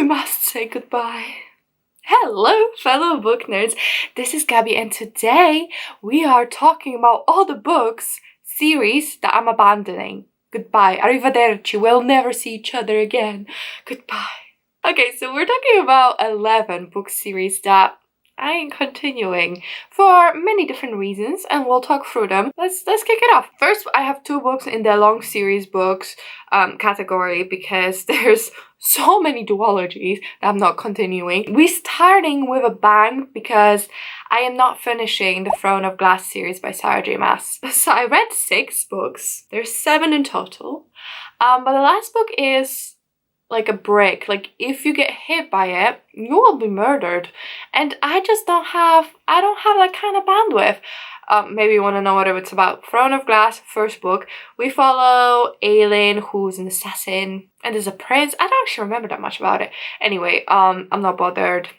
we must say goodbye. Hello, fellow book nerds. This is Gabby, and today we are talking about all the books, series that I'm abandoning. Goodbye. Arrivederci. We'll never see each other again. Goodbye. Okay, so we're talking about 11 book series that I am continuing for many different reasons, and we'll talk through them. Let's kick it off. First, I have 2 books in the long series books category because there's so many duologies that I'm not continuing. We're starting with a bang because I am not finishing the Throne of Glass series by Sarah J. Maas. So I read 6 books. There's 7 in total. But the last book is like a brick. Like, if you get hit by it, you will be murdered. And I just don't have that kind of bandwidth. Maybe you want to know what it's about. Throne of Glass, first book. We follow Aelin, who's an assassin, and there's a prince. I don't actually remember that much about it. Anyway, I'm not bothered.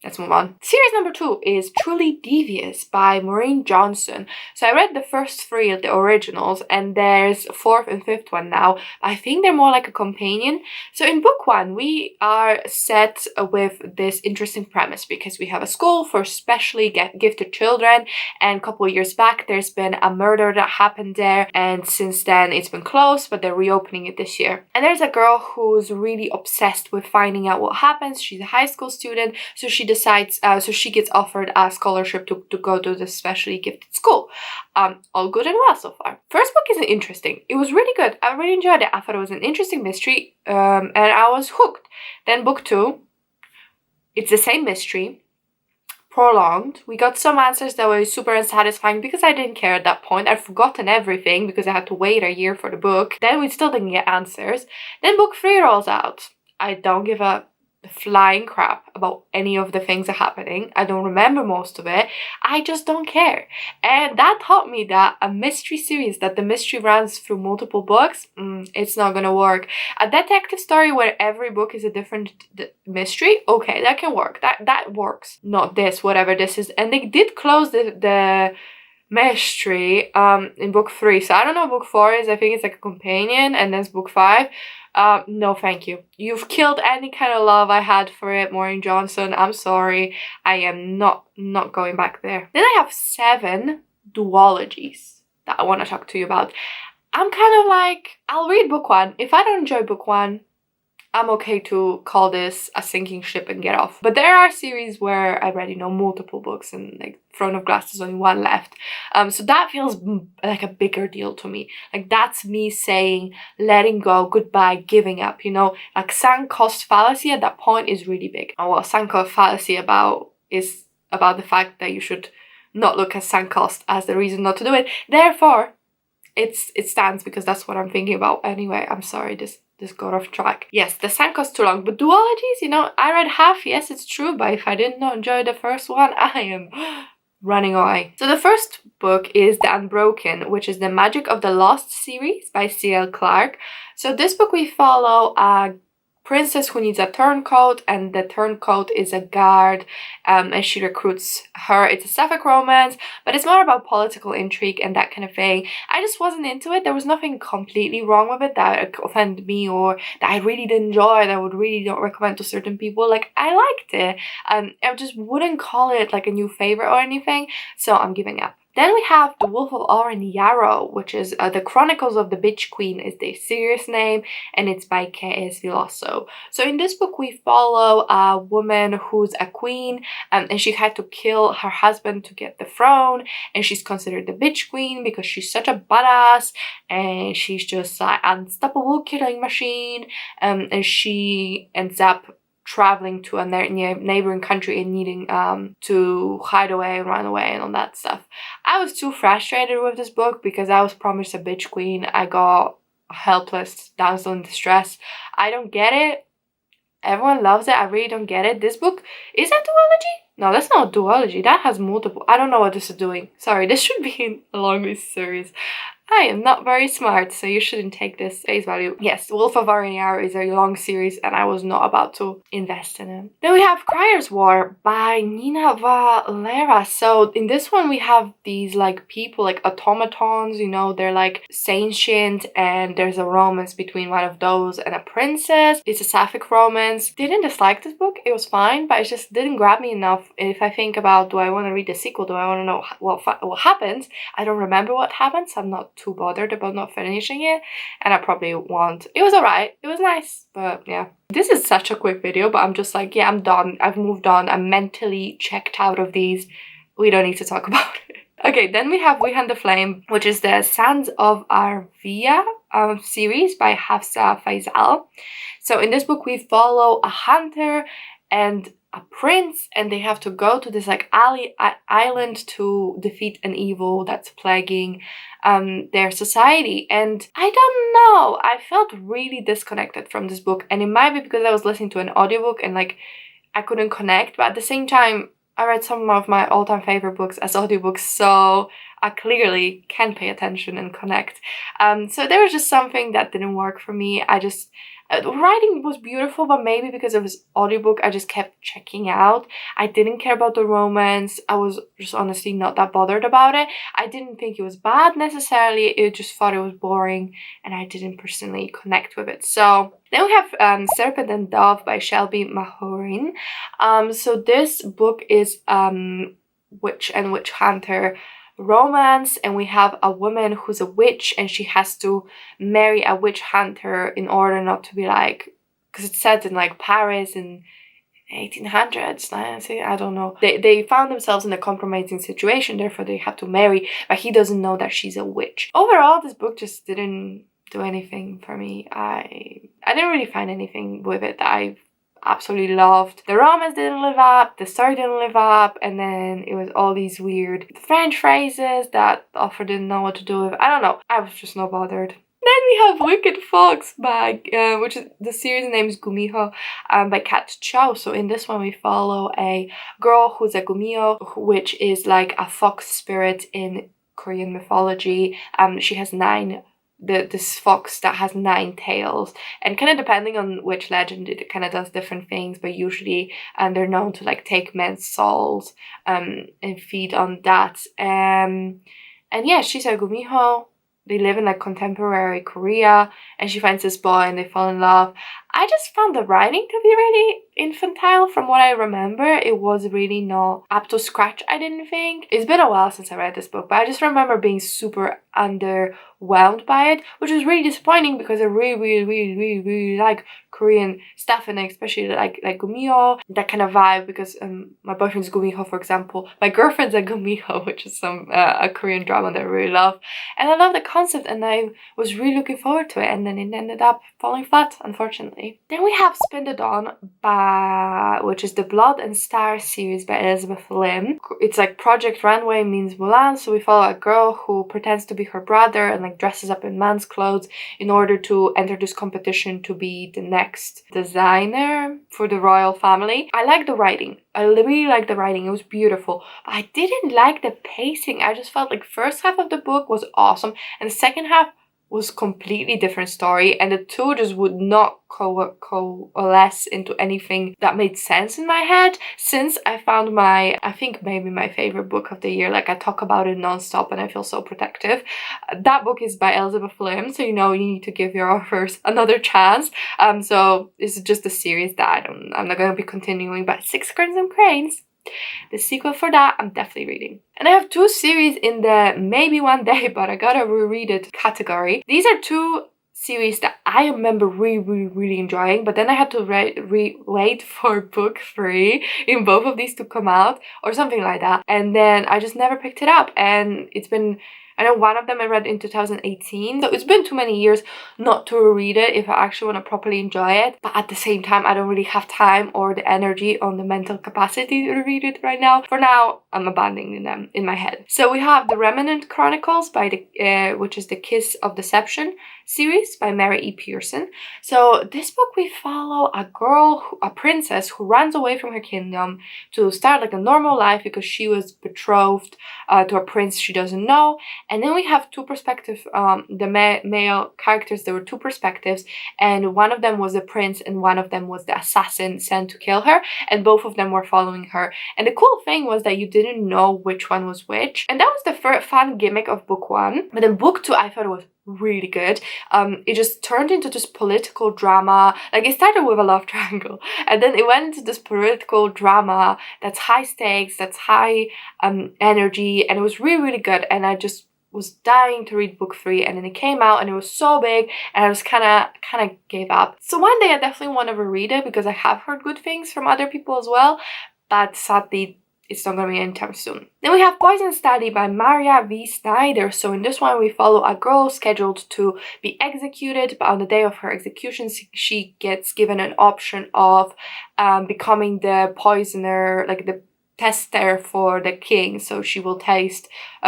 Let's move on. Series number 2 is Truly Devious by Maureen Johnson. So I read the first 3 of the originals, and there's a 4th and 5th one now. I think they're more like a companion. So in book 1, we are set with this interesting premise because we have a school for specially gifted children, and a couple of years back there's been a murder that happened there, and since then it's been closed, but they're reopening it this year. And there's a girl who's really obsessed with finding out what happens. She's a high school student, so she decides, so she gets offered a scholarship to go to the specially gifted school. All good and well so far. First book is interesting. It was really good. I really enjoyed it. I thought it was an interesting mystery, and I was hooked. Then book 2, it's the same mystery, prolonged. We got some answers that were super unsatisfying because I didn't care at that point. I'd forgotten everything because I had to wait a year for the book. Then we still didn't get answers. Then book 3 rolls out. I don't give a flying crap about any of the things that are happening. I don't remember most of it. I just don't care. And that taught me that a mystery series, that the mystery runs through multiple books, it's not gonna work. A detective story where every book is a different mystery, okay, that can work. That works. Not this, whatever this is. And they did close the mystery in book 3. So I don't know what book 4 is. I think it's like a companion, and then it's book 5. No thank you. You've killed any kind of love I had for it, Maureen Johnson. I'm sorry. I am not going back there. Then I have 7 duologies that I want to talk to you about. I'm kind of like, I'll read book 1. If I don't enjoy book 1, I'm okay to call this a sinking ship and get off. But there are series where I read, multiple books, and like Throne of Glass, there's only 1 left. So that feels like a bigger deal to me. Like, that's me saying, letting go, goodbye, giving up, Like, sunk cost fallacy at that point is really big. And what sunk cost fallacy is about the fact that you should not look at sunk cost as the reason not to do it. Therefore, it stands because that's what I'm thinking about. Anyway, I'm sorry, this got off track. Yes, the sunk cost too long, but duologies, I read half. Yes, it's true, but if I did not enjoy the first one, I am running away. So the first book is The Unbroken, which is the Magic of the Lost series by C.L. Clarke. So this book we follow a princess who needs a turncoat, and the turncoat is a guard, and she recruits her. It's a sapphic romance, but it's more about political intrigue and that kind of thing. I just wasn't into it. There was nothing completely wrong with it that offended me or that I really didn't enjoy, that I would really not recommend to certain people. Like, I liked it. I just wouldn't call it like a new favorite or anything, so I'm giving up. Then we have The Wolf of Oren, Yaro, which is The Chronicles of the Bitch Queen is the serious name, and it's by K.S. Viloso. So in this book we follow a woman who's a queen, and she had to kill her husband to get the throne, and she's considered the bitch queen because she's such a badass, and she's just an unstoppable killing machine, and she ends up traveling to a neighboring country and needing to hide away and run away and all that stuff. I was too frustrated with this book because I was promised a bitch queen. I got a helpless damsel in distress. I don't get it. Everyone loves it. I really don't get it. This book is a duology. No, that's not a duology. That has multiple. I don't know what this is doing. Sorry, this should be a long series. I am not very smart, so you shouldn't take this face value. Yes, Wolf of Oren Yaro is a long series, and I was not about to invest in it. Then we have Crier's War by Nina Valera. So in this one, we have these like people, like automatons, you know, they're like sentient, and there's a romance between one of those and a princess. It's a sapphic romance. Didn't dislike this book. It was fine, but it just didn't grab me enough. If I think about, do I want to read the sequel? Do I want to know what happens? I don't remember what happens. I'm not too bothered about not finishing it, and I probably won't. It was alright. It was nice, but yeah. This is such a quick video, but I'm just like, yeah, I'm done. I've moved on. I'm mentally checked out of these. We don't need to talk about it. Okay, then we have We Hunt the Flame, which is the Sands of Arvia series by Hafsa Faisal. So in this book, we follow a hunter and a prince, and they have to go to this like island to defeat an evil that's plaguing their society. And I don't know, I felt really disconnected from this book, and it might be because I was listening to an audiobook and like I couldn't connect, but at the same time I read some of my all-time favorite books as audiobooks, so I clearly can pay attention and connect. So there was just something that didn't work for me. The writing was beautiful, but maybe because it was audiobook, I just kept checking out. I didn't care about the romance. I was just honestly not that bothered about it. I didn't think it was bad necessarily. I just thought it was boring, and I didn't personally connect with it. So then we have Serpent and Dove by Shelby Mahorin. So this book is witch and witch hunter romance, and we have a woman who's a witch, and she has to marry a witch hunter in order not to be like, because it's set in like Paris in 1800s, I don't know. They found themselves in a compromising situation, therefore they have to marry, but he doesn't know that she's a witch. Overall, this book just didn't do anything for me. I didn't really find anything with it that I absolutely loved. The romance didn't live up, the story didn't live up, and then it was all these weird French phrases that the author didn't know what to do with. I don't know. I was just not bothered. Then we have Wicked Fox by, which is the series name is Gumiho, by Kat Chow. So in this one we follow a girl who's a Gumiho, which is like a fox spirit in Korean mythology. She has this fox that has 9 tails, and kind of depending on which legend it kind of does different things, but usually they're known to like take men's souls and feed on that. And yeah, she's a Gumiho. They live in like contemporary Korea, and she finds this boy and they fall in love. I just found the writing to be really infantile from what I remember. It was really not up to scratch, I didn't think. It's been a while since I read this book, but I just remember being super underwhelmed by it, which is really disappointing because I really like Korean stuff, and especially like Gumiho, that kind of vibe, because my boyfriend's Gumiho, for example. My girlfriend's a Gumiho, which is a Korean drama that I really love. And I love the concept, and I was really looking forward to it, and then it ended up falling flat, unfortunately. Then we have Spin the Dawn, which is the Blood and Stars series by Elizabeth Lim. It's like Project Runway means Mulan, so we follow a girl who pretends to be her brother and like dresses up in man's clothes in order to enter this competition to be the next designer for the royal family. I like the writing. I really like the writing. It was beautiful. But I didn't like the pacing. I just felt like first half of the book was awesome, and the second half was completely different story, and the two just would not coalesce into anything that made sense in my head. Since I found I think maybe my favorite book of the year, like I talk about it non-stop and I feel so protective. That book is by Elizabeth Lim, so you know you need to give your authors another chance. So this is just a series that I'm not going to be continuing, but Six Crimson Cranes, the sequel for that, I'm definitely reading. And I have 2 series in the maybe one day, but I gotta reread it category. These are 2 series that I remember really enjoying, but then I had to wait for book 3 in both of these to come out or something like that, and then I just never picked it up. And it's been, I know one of them I read in 2018, so it's been too many years not to reread it if I actually want to properly enjoy it. But at the same time, I don't really have time or the energy or the mental capacity to read it right now. For now, I'm abandoning them in my head. So we have The Remnant Chronicles by which is The Kiss of Deception series by Mary E. Pearson. So this book, we follow a girl, a princess who runs away from her kingdom to start like a normal life because she was betrothed to a prince she doesn't know. And then we have two perspectives, the male characters. There were two perspectives, and one of them was the prince and one of them was the assassin sent to kill her, and both of them were following her. And the cool thing was that you didn't know which one was which, and that was the fun gimmick of book one. But in book two, I thought it was really good. It just turned into this political drama. Like, it started with a love triangle, and then it went into this political drama that's high stakes, that's high energy, and it was really good. And I just was dying to read book three, and then it came out and it was so big and I was kind of gave up. So one day I definitely want to reread it because I have heard good things from other people as well, but sadly it's not going to be anytime soon. Then we have Poison Study by Maria V. Snyder. So in this one, we follow a girl scheduled to be executed, but on the day of her execution, she gets given an option of becoming the poisoner, like the tester for the king. So she will taste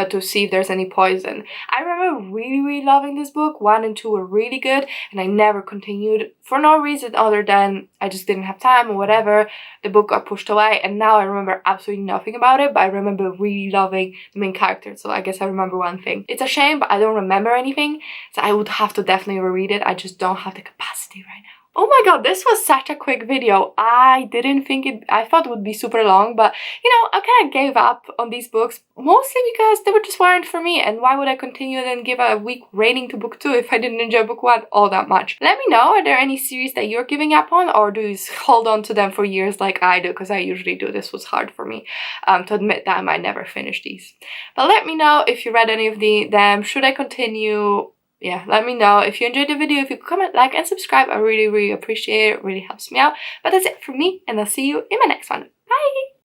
to see if there's any poison. I remember really loving this book. 1 and 2 were really good, and I never continued for no reason other than I just didn't have time or whatever. The book got pushed away, and now I remember absolutely nothing about it, but I remember really loving the main character. So I guess I remember one thing. It's a shame, but I don't remember anything, so I would have to definitely reread it. I just don't have the capacity right now. Oh my god, this was such a quick video. I thought it would be super long, but you know, I kind of gave up on these books, mostly because they just weren't for me, and why would I continue and give a weak rating to book 2 if I didn't enjoy book 1 all that much? Let me know, are there any series that you're giving up on, or do you hold on to them for years like I do, because I usually do. This was hard for me to admit that I might never finish these. But let me know if you read any of them. Should I continue? Yeah, let me know. If you enjoyed the video, if you could comment, like, and subscribe, I really appreciate it. It really helps me out. But that's it from me, and I'll see you in my next one. Bye!